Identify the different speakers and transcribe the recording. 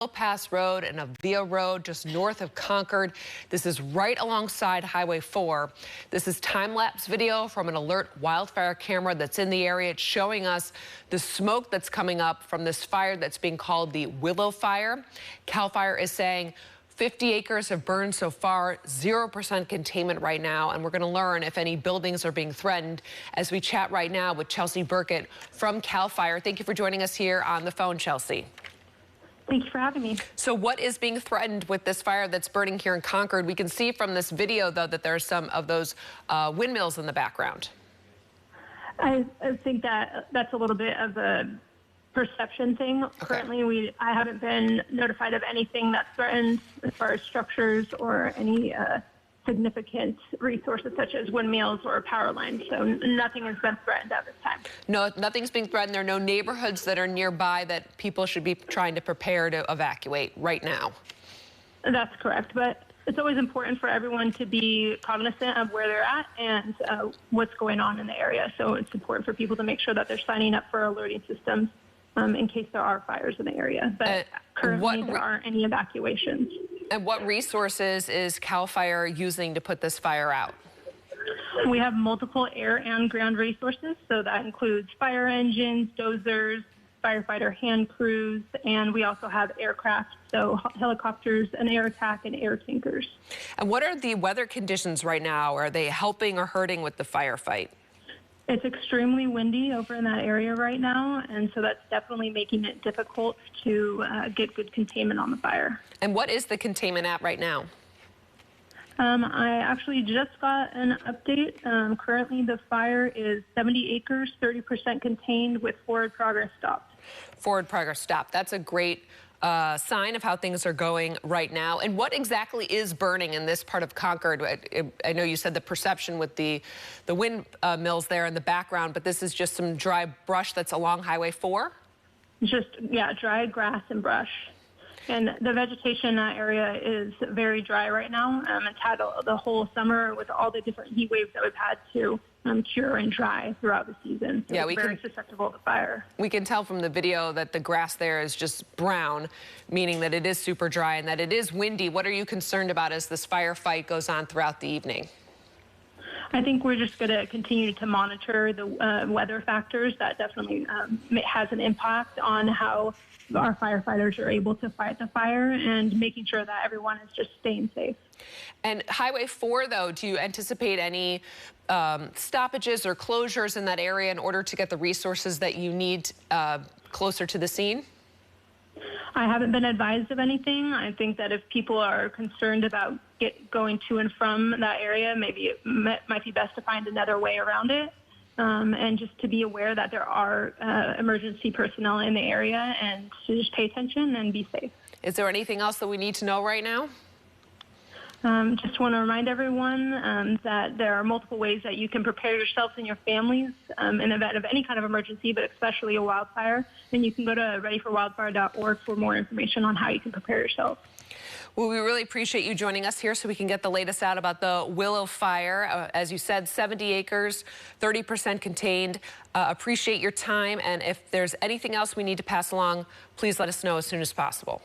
Speaker 1: Pass Road and Avia Road just north of Concord. This is right alongside Highway 4. This is time-lapse video from an alert wildfire camera that's in the area. It's showing us the smoke that's coming up from this fire that's being called the Willow Fire. CalFire is saying 50 acres have burned so far, 0% containment right now, and we're going to learn if any buildings are being threatened as we chat right now with Chelsea Burkett from CalFire. Thank you for joining us here on the phone, Chelsea.
Speaker 2: Thank you for having me.
Speaker 1: So what is being threatened with this fire that's burning here in Concord? We can see from this video, though, that there's some of those windmills in the background.
Speaker 2: I think that's a little bit of a perception thing. Okay. Currently, I haven't been notified of anything that's threatened as far as structures or any significant resources such as windmills or power lines. So nothing has been threatened at this time.
Speaker 1: No, nothing's being threatened. There are no neighborhoods that are nearby that people should be trying to prepare to evacuate right now.
Speaker 2: That's correct. But it's always important for everyone to be cognizant of where they're at and what's going on in the area. So it's important for people to make sure that they're signing up for alerting systems in case there are fires in the area. But currently there aren't any evacuations.
Speaker 1: And what resources is CalFire using to put this fire out?
Speaker 2: We have multiple air and ground resources, so that includes fire engines, dozers, firefighter hand crews, and we also have aircraft, so helicopters, an air attack, and air tankers.
Speaker 1: And what are the weather conditions right now? Are they helping or hurting with the firefight?
Speaker 2: It's extremely windy over in that area right now, and so that's definitely making it difficult to get good containment on the fire.
Speaker 1: And what is the containment at right now?
Speaker 2: I actually just got an update. Currently, the fire is 70 acres, 30% contained with forward progress stopped.
Speaker 1: Forward progress stopped. That's a great sign of how things are going right now. And what exactly is burning in this part of Concord? I know you said the perception with the wind mills there in the background, but this is just some dry brush that's along Highway 4?
Speaker 2: Yeah, dry grass and brush. And the vegetation in that area is very dry right now. It's had the whole summer with all the different heat waves that we've had to cure and dry throughout the season. So yeah, it's very susceptible to fire.
Speaker 1: We can tell from the video that the grass there is just brown, meaning that it is super dry and that it is windy. What are you concerned about as this firefight goes on throughout the evening?
Speaker 2: I think we're just going to continue to monitor the weather factors. That definitely has an impact on how our firefighters are able to fight the fire and making sure that everyone is just staying safe.
Speaker 1: And Highway 4, though, do you anticipate any stoppages or closures in that area in order to get the resources that you need closer to the scene?
Speaker 2: I haven't been advised of anything. I think that if people are concerned about going to and from that area, maybe it might be best to find another way around it. And just to be aware that there are emergency personnel in the area and to just pay attention and be safe. Is
Speaker 1: there anything else that we need to know right now?
Speaker 2: Just want to remind everyone that there are multiple ways that you can prepare yourselves and your families in the event of any kind of emergency, but especially a wildfire. And you can go to readyforwildfire.org for more information on how you can prepare yourself.
Speaker 1: Well, we really appreciate you joining us here so we can get the latest out about the Willow Fire. As you said, 70 acres, 30% contained. Appreciate your time. And if there's anything else we need to pass along, please let us know as soon as possible.